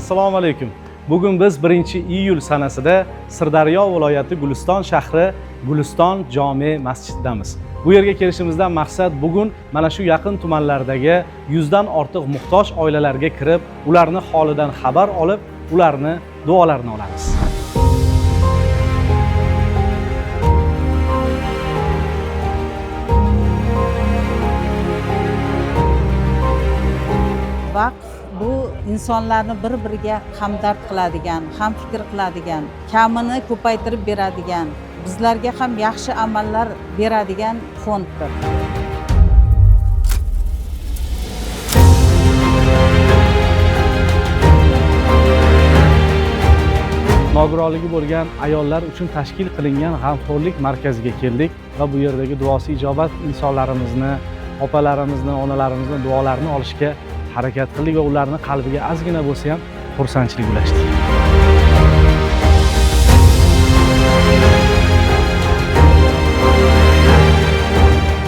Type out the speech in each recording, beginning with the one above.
Assalomu alaykum. Bugun biz 1-iyul sanasida Sirdaryo viloyati Guliston shahri Guliston jome masjididamiz. Bu yerga kelishimizdan maqsad bugun mana shu yaqin tumanlardagi 100 dan ortiq muhtoj oilalarga kirib, ularni holidan xabar olib, ularni duolarini olamiz. Vaqf bu insonlarni bir-biriga hamdard qiladigan, hamfikr qiladigan, kamini ko'paytirib beradigan, bizlarga ham yaxshi amallar beradigan fonddir. Nogironligi bo'lgan ayollar uchun tashkil qilingan g'amxo'rlik markaziga keldik va bu yerdagi duosi ijobat insonlarimizni, opalarimizni, onalarimizni duolarini olishga harakat qildik va ularning qalbiga ozgina bo'lsa ham xursandchilik ulashdik.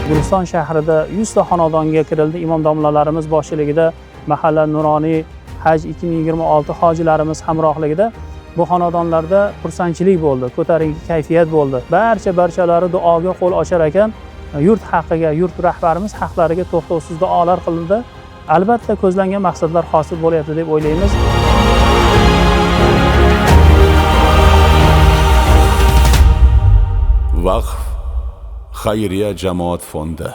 Guliston shahrida 100 ta xonadonga kirildi. Imom domlalarimiz boshchiligida mahalla nuroniy haj 2026 hojilarimiz hamrohligida bu xonadonlarda xursandchilik bo'ldi, ko'tarinki kayfiyat bo'ldi. Barchalari duoga qo'l ochar ekan, yurt haqqiga, yurt rahbarimiz haqlariga to'xtovsiz duolar qilindi. Albatta ko'zlangan maqsadlar hosil bo'lyapti deb o'ylaymiz. Vaqf xayriya jamoat fondi